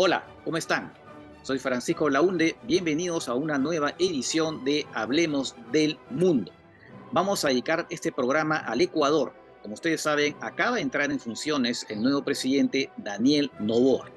Hola, ¿cómo están? Soy Francisco Launde, bienvenidos a una nueva edición de Hablemos del Mundo. Vamos a dedicar este programa al Ecuador. Como ustedes saben, acaba de entrar en funciones el nuevo presidente Daniel Noboa.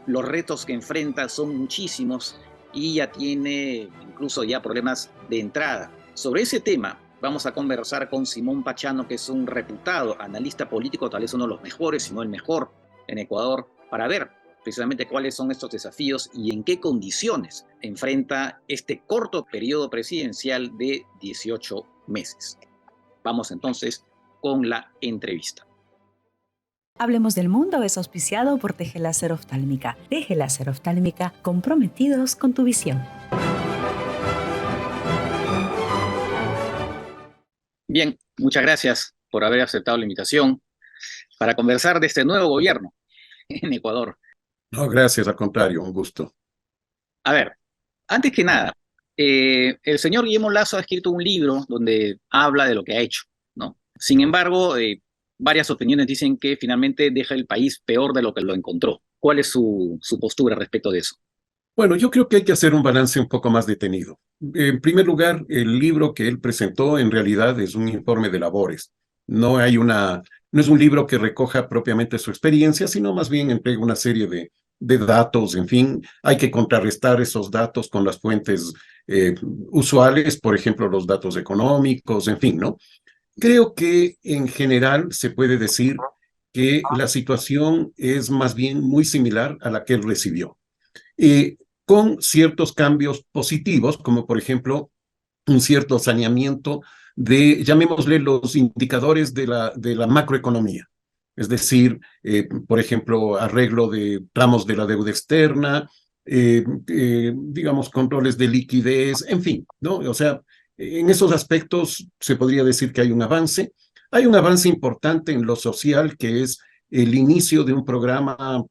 Los retos que enfrenta son muchísimos y ya tiene incluso ya problemas de entrada. Sobre ese tema vamos a conversar con Simón Pachano, que es un reputado analista político, tal vez uno de los mejores, si no el mejor en Ecuador, para ver precisamente cuáles son estos desafíos y en qué condiciones enfrenta este corto periodo presidencial de 18 meses. Vamos entonces con la entrevista. Hablemos del Mundo es auspiciado por Teje Láser Oftálmica. Teje Láser Oftálmica, comprometidos con tu visión. Bien, muchas gracias por haber aceptado la invitación para conversar de este nuevo gobierno en Ecuador. No, gracias, al contrario, un gusto. A ver, antes que nada, el señor Guillermo Lasso ha escrito un libro donde habla de lo que ha hecho, ¿no? Sin embargo, varias opiniones dicen que finalmente deja el país peor de lo que lo encontró. ¿Cuál es su postura respecto de eso? Bueno, yo creo que hay que hacer un balance un poco más detenido. En primer lugar, el libro que él presentó en realidad es un informe de labores. No es un libro que recoja propiamente su experiencia, sino más bien entrega una serie de datos. En fin, hay que contrarrestar esos datos con las fuentes usuales, por ejemplo, los datos económicos, en fin, ¿no? Creo que en general se puede decir que la situación es más bien muy similar a la que él recibió. Con ciertos cambios positivos, como por ejemplo un cierto saneamiento de, llamémosle, los indicadores de la macroeconomía. Es decir, por ejemplo, arreglo de tramos de la deuda externa, digamos, controles de liquidez, en fin, ¿no? O sea, en esos aspectos se podría decir que hay un avance. Hay un avance importante en lo social, que es el inicio de un programa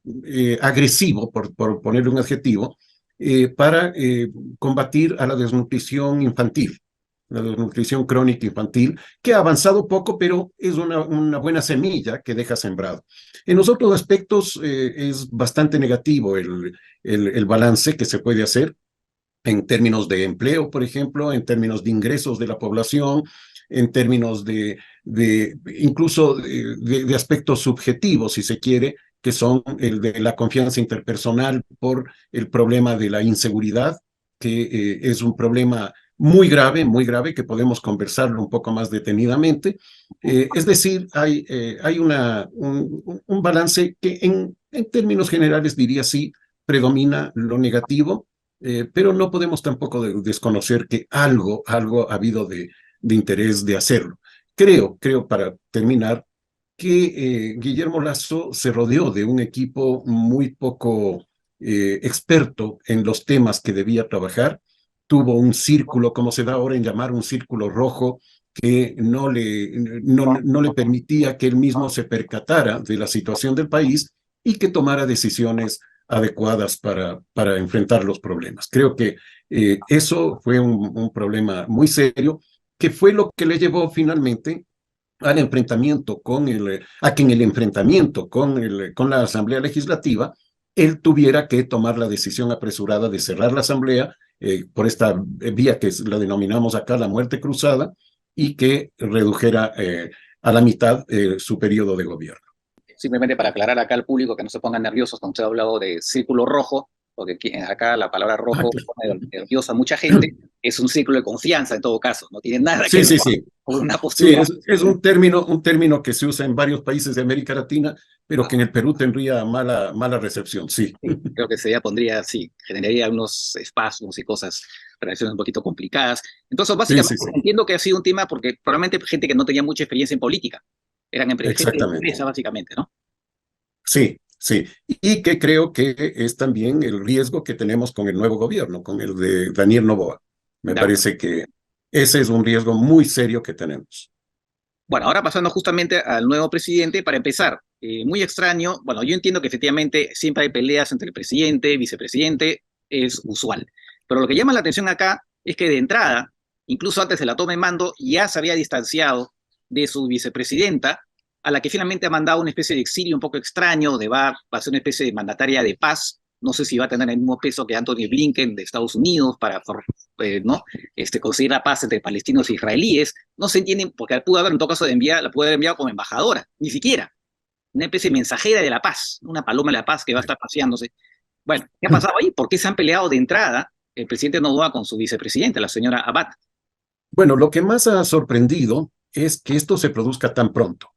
agresivo, por ponerle un adjetivo, para combatir a la desnutrición infantil, la desnutrición crónica infantil, que ha avanzado poco, pero es una buena semilla que deja sembrado. En los otros aspectos es bastante negativo el balance que se puede hacer en términos de empleo, por ejemplo, en términos de ingresos de la población, en términos incluso de aspectos subjetivos, si se quiere, que son el de la confianza interpersonal por el problema de la inseguridad, que es un problema muy grave, que podemos conversarlo un poco más detenidamente. Es decir, hay un balance que en términos generales diría sí, predomina lo negativo, pero no podemos tampoco desconocer que algo ha habido de interés de hacerlo. Creo para terminar, que Guillermo Lasso se rodeó de un equipo muy poco experto en los temas que debía trabajar. Tuvo un círculo, como se da ahora en llamar, un círculo rojo, que no le permitía que él mismo se percatara de la situación del país y que tomara decisiones adecuadas para enfrentar los problemas. Creo que eso fue un problema muy serio, que fue lo que le llevó finalmente al enfrentamiento a que en el enfrentamiento con la Asamblea Legislativa, él tuviera que tomar la decisión apresurada de cerrar la Asamblea por esta vía que la denominamos acá la muerte cruzada, y que redujera a la mitad su periodo de gobierno. Simplemente para aclarar acá al público que no se pongan nerviosos cuando usted ha hablado de círculo rojo, porque acá la palabra rojo pone nerviosa a mucha gente, es un círculo de confianza en todo caso, no tiene nada que ver con una postura. Sí, es un término que se usa en varios países de América Latina, pero que en el Perú tendría mala recepción, sí. Sí, creo que generaría unos espacios y cosas, relaciones un poquito complicadas. Entonces, básicamente, Sí. entiendo que ha sido un tema porque probablemente gente que no tenía mucha experiencia en política, eran gente de empresa, básicamente, ¿no? Sí. Y que creo que es también el riesgo que tenemos con el nuevo gobierno, con el de Daniel Noboa. Me parece que ese es un riesgo muy serio que tenemos. Bueno, ahora pasando justamente al nuevo presidente, para empezar, muy extraño, bueno, yo entiendo que efectivamente siempre hay peleas entre el presidente y vicepresidente, es usual, pero lo que llama la atención acá es que de entrada, incluso antes de la toma de mando, ya se había distanciado de su vicepresidenta, a la que finalmente ha mandado una especie de exilio un poco extraño, va a ser una especie de mandataria de paz, No sé si va a tener el mismo peso que Anthony Blinken de Estados Unidos para ¿no? conseguir la paz entre palestinos e israelíes. No se entienden, porque pudo haber en todo caso la pudo haber enviado como embajadora, ni siquiera. Una especie de mensajera de la paz, una paloma de la paz que va a estar paseándose. Bueno, ¿qué ha pasado ahí? ¿Por qué se han peleado de entrada el presidente Noboa con su vicepresidenta, la señora Abad? Bueno, lo que más ha sorprendido es que esto se produzca tan pronto.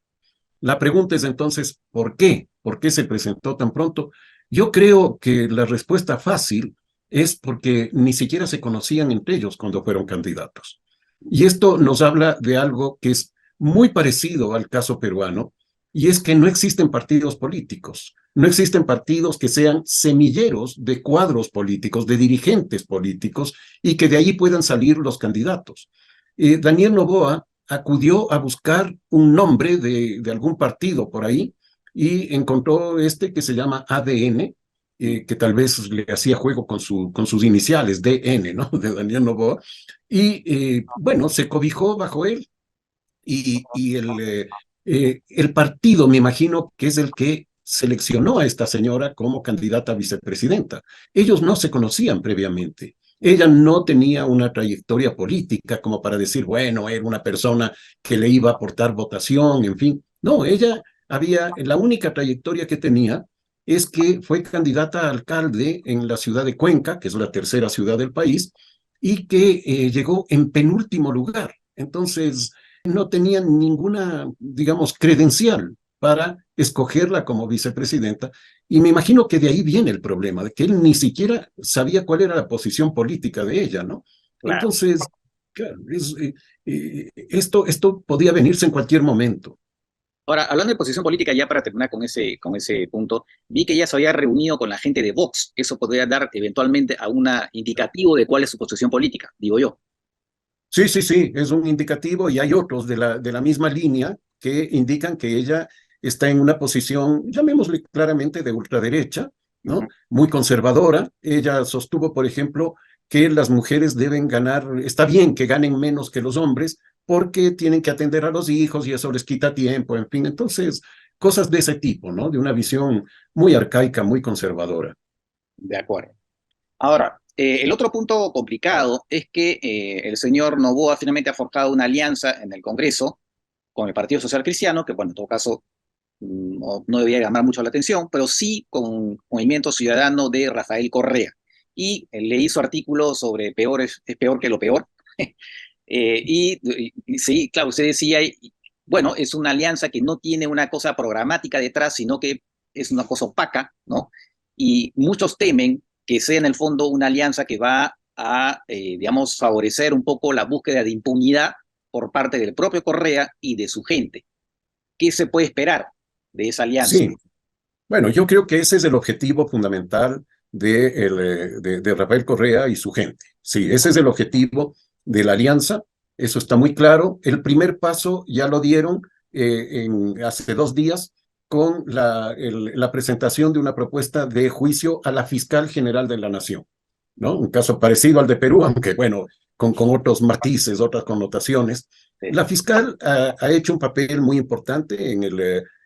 La pregunta es entonces, ¿por qué? ¿Por qué se presentó tan pronto? Yo creo que la respuesta fácil es porque ni siquiera se conocían entre ellos cuando fueron candidatos. Y esto nos habla de algo que es muy parecido al caso peruano, y es que no existen partidos políticos, no existen partidos que sean semilleros de cuadros políticos, de dirigentes políticos, y que de ahí puedan salir los candidatos. Daniel Noboa acudió a buscar un nombre de algún partido por ahí y encontró este que se llama ADN, que tal vez le hacía juego con sus iniciales, DN, ¿no? De Daniel Noboa, y bueno, se cobijó bajo él y el partido, me imagino, que es el que seleccionó a esta señora como candidata a vicepresidenta. Ellos no se conocían previamente. Ella no tenía una trayectoria política como para decir, bueno, era una persona que le iba a aportar votación, en fin. No, la única trayectoria que tenía es que fue candidata a alcalde en la ciudad de Cuenca, que es la tercera ciudad del país, y que llegó en penúltimo lugar. Entonces, no tenían ninguna, digamos, credencial para escogerla como vicepresidenta. Y me imagino que de ahí viene el problema, de que él ni siquiera sabía cuál era la posición política de ella, ¿no? Claro. Entonces, claro, esto podía venirse en cualquier momento. Ahora, hablando de posición política, ya para terminar con ese punto, vi que ya se había reunido con la gente de Vox. Eso podría dar eventualmente a un indicativo de cuál es su posición política, digo yo. Sí, sí, sí, es un indicativo y hay otros de la misma línea que indican que ella está en una posición, llamémosle claramente, de ultraderecha, ¿no? Muy conservadora. Ella sostuvo, por ejemplo, que las mujeres deben ganar, está bien que ganen menos que los hombres porque tienen que atender a los hijos y eso les quita tiempo, en fin. Entonces, cosas de ese tipo, ¿no? De una visión muy arcaica, muy conservadora. De acuerdo. Ahora, el otro punto complicado es que el señor Noboa finalmente ha forjado una alianza en el Congreso con el Partido Social Cristiano, que bueno, en todo caso no debería llamar mucho la atención, pero sí con Movimiento Ciudadano de Rafael Correa. Y le hizo artículos sobre es peor que lo peor. Sí, claro, usted decía, bueno, es una alianza que no tiene una cosa programática detrás, sino que es una cosa opaca, ¿no? Y muchos temen que sea en el fondo una alianza que va a, digamos, favorecer un poco la búsqueda de impunidad por parte del propio Correa y de su gente. ¿Qué se puede esperar de esa alianza? Sí, bueno, yo creo que ese es el objetivo fundamental de Rafael Correa y su gente. Sí, ese es el objetivo de la alianza, eso está muy claro. El primer paso ya lo dieron hace 2 días con la presentación de una propuesta de juicio a la fiscal general de la Nación, ¿no? Un caso parecido al de Perú, aunque bueno, con otros matices, otras connotaciones. Sí. La fiscal ha hecho un papel muy importante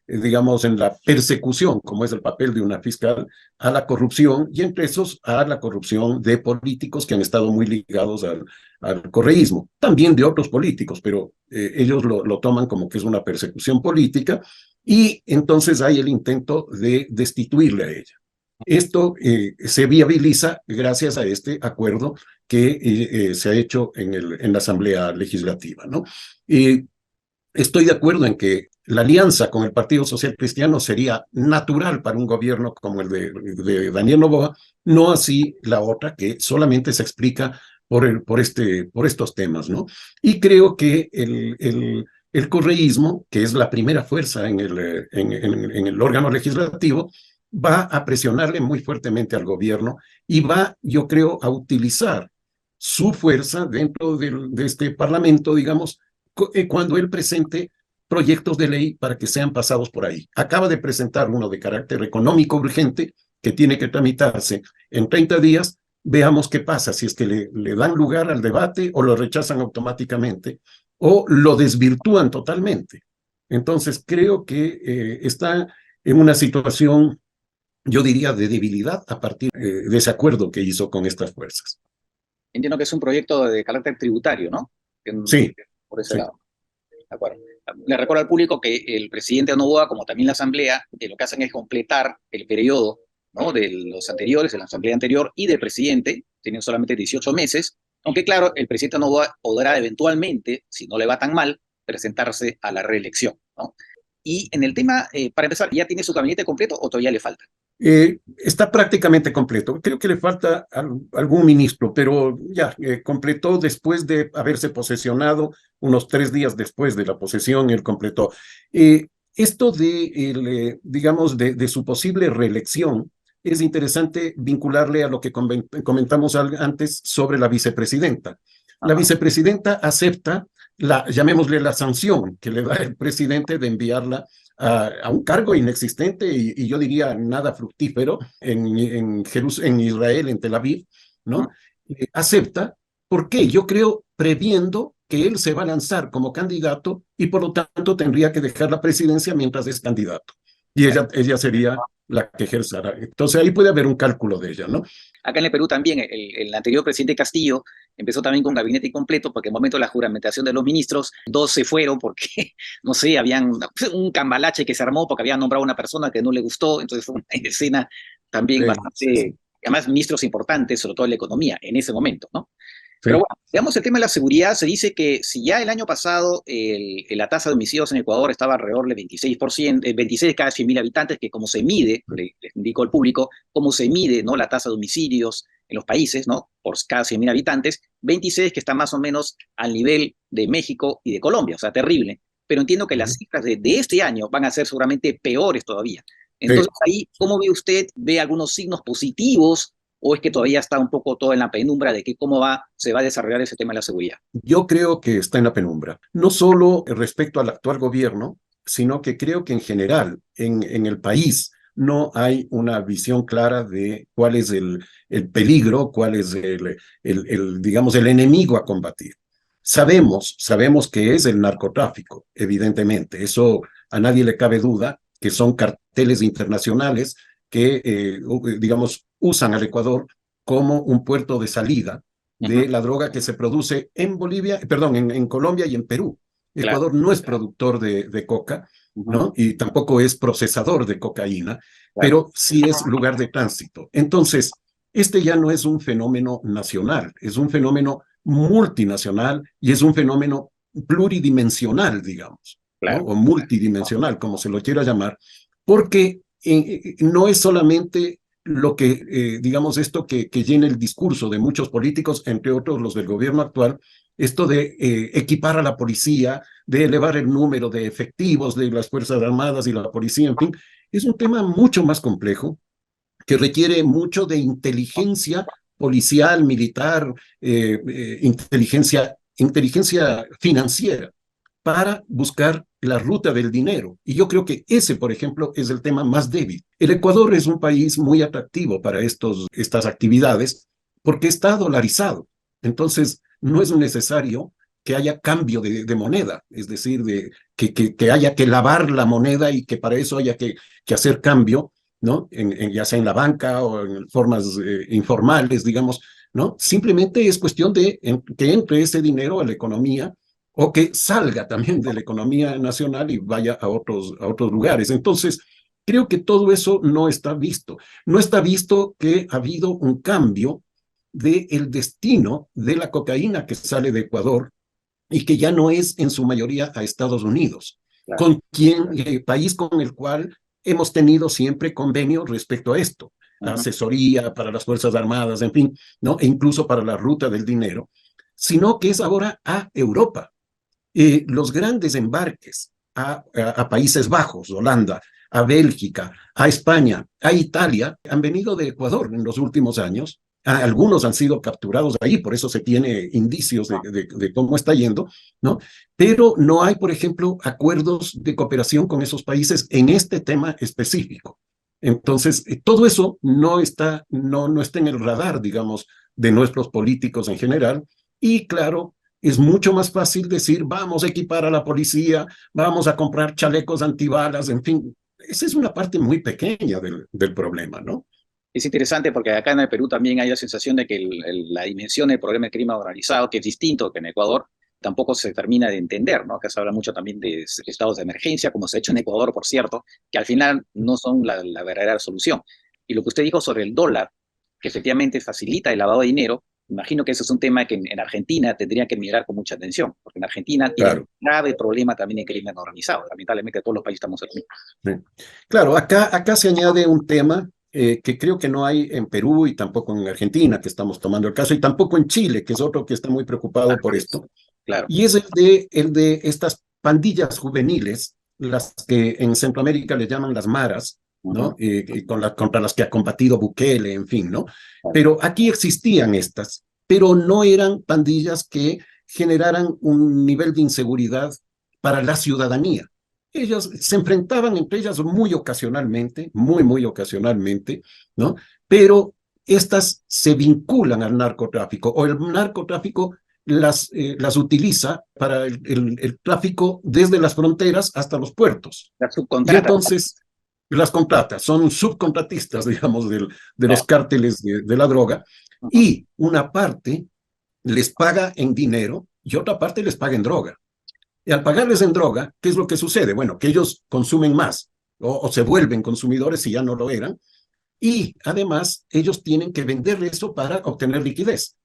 digamos, en la persecución, como es el papel de una fiscal, a la corrupción, y entre esos a la corrupción de políticos que han estado muy ligados al correísmo, también de otros políticos, pero ellos lo toman como que es una persecución política, y entonces hay el intento de destituirle a ella. Esto se viabiliza gracias a este acuerdo que se ha hecho en la Asamblea Legislativa, ¿no? Estoy de acuerdo en que la alianza con el Partido Social Cristiano sería natural para un gobierno como el de Daniel Noboa, no así la otra, que solamente se explica por estos temas, ¿no? Y creo que el correísmo, que es la primera fuerza en el órgano legislativo, va a presionarle muy fuertemente al gobierno y va, yo creo, a utilizar su fuerza dentro de este parlamento, digamos, cuando él presente proyectos de ley para que sean pasados por ahí. Acaba de presentar uno de carácter económico urgente que tiene que tramitarse en 30 días. Veamos qué pasa, si es que le dan lugar al debate o lo rechazan automáticamente o lo desvirtúan totalmente. Entonces, creo que está en una situación yo diría, de debilidad a partir de ese acuerdo que hizo con estas fuerzas. Entiendo que es un proyecto de carácter tributario, ¿no? Sí, Por ese sí. lado. De acuerdo. Le recuerdo al público que el presidente Noboa, como también la Asamblea, lo que hacen es completar el periodo, ¿no?, de los anteriores, de la Asamblea anterior y del presidente, tienen solamente 18 meses, aunque claro, el presidente Noboa podrá eventualmente, si no le va tan mal, presentarse a la reelección, ¿no? Y en el tema, para empezar, ¿ya tiene su gabinete completo o todavía le falta? Está prácticamente completo. Creo que le falta algún ministro, pero ya completó después de haberse posesionado, unos 3 días después de la posesión, él completó. Esto digamos, de su posible reelección, es interesante vincularle a lo que comentamos antes sobre la vicepresidenta. La Ajá. vicepresidenta acepta llamémosle la sanción que le da el presidente de enviarla a un cargo inexistente y yo diría nada fructífero en Israel, en Tel Aviv, ¿no? Acepta, ¿por qué? Yo creo previendo que él se va a lanzar como candidato y por lo tanto tendría que dejar la presidencia mientras es candidato. Y ella sería la que ejerzara. Entonces ahí puede haber un cálculo de ella, ¿no? Acá en el Perú también, el anterior presidente Castillo empezó también con gabinete incompleto porque en el momento de la juramentación de los ministros, 2 se fueron porque, no sé, habían un cambalache que se armó porque habían nombrado a una persona que no le gustó, entonces fue una escena también bastante, Sí. además ministros importantes, sobre todo en la economía, en ese momento, ¿no? Pero Sí. bueno, veamos el tema de la seguridad. Se dice que si ya el año pasado la tasa de homicidios en Ecuador estaba alrededor del 26%, 26 de cada 100.000 habitantes, que como se mide, les indico al público, cómo se mide, ¿no?, la tasa de homicidios en los países, ¿no?, por cada 100.000 habitantes, 26 que está más o menos al nivel de México y de Colombia, o sea, terrible. Pero entiendo que las cifras de este año van a ser seguramente peores todavía. Entonces ahí, ¿cómo ve usted? ¿Ve algunos signos positivos o es que todavía está un poco todo en la penumbra de que se va a desarrollar ese tema de la seguridad? Yo creo que está en la penumbra, no solo respecto al actual gobierno, sino que creo que en general en el país no hay una visión clara de cuál es el peligro, cuál es digamos, el enemigo a combatir. Sabemos que es el narcotráfico, evidentemente, eso a nadie le cabe duda, que son carteles internacionales que, digamos, usan al Ecuador como un puerto de salida de la droga que se produce en Bolivia, perdón, en Colombia y en Perú. Claro. Ecuador no es productor de coca, ¿no? Y tampoco es procesador de cocaína, Claro. pero sí es lugar de tránsito. Entonces, este ya no es un fenómeno nacional, es un fenómeno multinacional y es un fenómeno pluridimensional, digamos, ¿no? Claro. O multidimensional, como se lo quiera llamar, porque no es solamente lo que, digamos, esto que llena el discurso de muchos políticos, entre otros los del gobierno actual, esto de equipar a la policía, de elevar el número de efectivos de las Fuerzas Armadas y la policía, en fin, es un tema mucho más complejo que requiere mucho de inteligencia policial, militar, inteligencia financiera para buscar la ruta del dinero. Y yo creo que ese, por ejemplo, es el tema más débil. El Ecuador es un país muy atractivo para estas actividades porque está dolarizado. Entonces, no es necesario que haya cambio de moneda, es decir, que haya que lavar la moneda y que para eso haya que hacer cambio, ¿no? Ya sea en la banca o en formas informales, digamos, ¿no? Simplemente es cuestión de que entre ese dinero a la economía o que salga también de la economía nacional y vaya a otros lugares. Entonces, creo que todo eso no está visto. No está visto que ha habido un cambio del destino de la cocaína que sale de Ecuador y que ya no es en su mayoría a Estados Unidos, Claro. país con el cual hemos tenido siempre convenio respecto a esto, asesoría para las Fuerzas Armadas, en fin, ¿no? E incluso para la ruta del dinero, sino que es ahora a Europa. Los grandes embarques a Países Bajos, Holanda, a Bélgica, a España, a Italia, han venido de Ecuador en los últimos años. Algunos han sido capturados ahí, por eso se tiene indicios de cómo está yendo, ¿no? Pero no hay, por ejemplo, acuerdos de cooperación con esos países en este tema específico. Entonces, todo eso no está en el radar, digamos, de nuestros políticos en general. Y claro, es mucho más fácil decir, vamos a equipar a la policía, vamos a comprar chalecos antibalas, en fin, esa es una parte muy pequeña del problema, ¿no? Es interesante porque acá en el Perú también hay la sensación de que la dimensión del problema del crimen organizado, que es distinto que en Ecuador, tampoco se termina de entender, ¿no? Acá se habla mucho también de estados de emergencia, como se ha hecho en Ecuador, por cierto, que al final no son la verdadera solución. Y lo que usted dijo sobre el dólar, que efectivamente facilita el lavado de dinero, imagino que ese es un tema que en Argentina tendría que mirar con mucha atención, porque en Argentina tiene un Claro. grave problema también en crimen organizado. Lamentablemente todos los países estamos aquí. Sí. Claro, acá se añade un tema que creo que no hay en Perú y tampoco en Argentina, que estamos tomando el caso, y tampoco en Chile, que es otro que está muy preocupado por esto, Claro. y es el de estas pandillas juveniles, las que en Centroamérica le llaman las maras, ¿no? Contra las que ha combatido Bukele, en fin, ¿no? Pero aquí existían estas, pero no eran pandillas que generaran un nivel de inseguridad para la ciudadanía. Ellas se enfrentaban entre ellas muy ocasionalmente, muy ocasionalmente, ¿no? Pero estas se vinculan al narcotráfico, o el narcotráfico las utiliza para el tráfico desde las fronteras hasta los puertos. La Y subcontrata. entonces las contrata, son subcontratistas, digamos, de los Claro. cárteles de la droga, y una parte les paga en dinero y otra parte les paga en droga. Y al pagarles en droga, ¿qué es lo que sucede? Bueno, que ellos consumen más o se vuelven consumidores si ya no lo eran, y además ellos tienen que vender eso para obtener liquidez.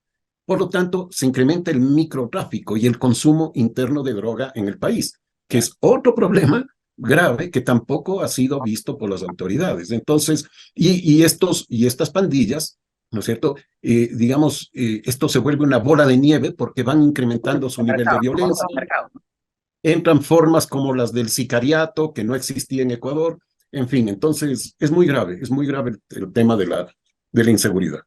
Por lo tanto, se incrementa el microtráfico y el consumo interno de droga en el país, que es otro problema grave que tampoco ha sido visto por las autoridades. Entonces, y estas pandillas, ¿no es cierto? Digamos, esto se vuelve una bola de nieve porque van incrementando su nivel de violencia. Entran formas como las del sicariato, que no existía en Ecuador. En fin, entonces es muy grave el tema de la inseguridad.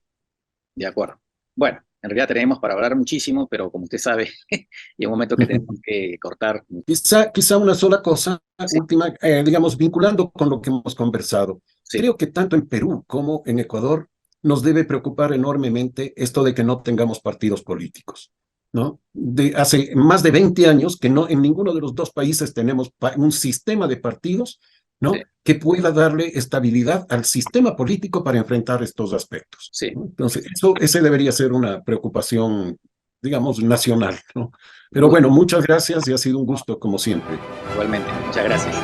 De acuerdo. Bueno, en realidad tenemos para hablar muchísimo, pero como usted sabe, hay un momento que tenemos que cortar. Quizá una sola cosa, Sí, última, digamos, vinculando con lo que hemos conversado. sí, Creo que tanto en Perú como en Ecuador nos debe preocupar enormemente esto de que no tengamos partidos políticos, ¿no? Hace más de 20 años que no, en ninguno de los dos países tenemos un sistema de partidos, ¿no? sí, Que pueda darle estabilidad al sistema político para enfrentar estos aspectos, sí. ¿no? Entonces, ese debería ser una preocupación, digamos, nacional, ¿no? Pero Muy- bueno, muchas gracias y ha sido un gusto como siempre. Igualmente. Muchas gracias.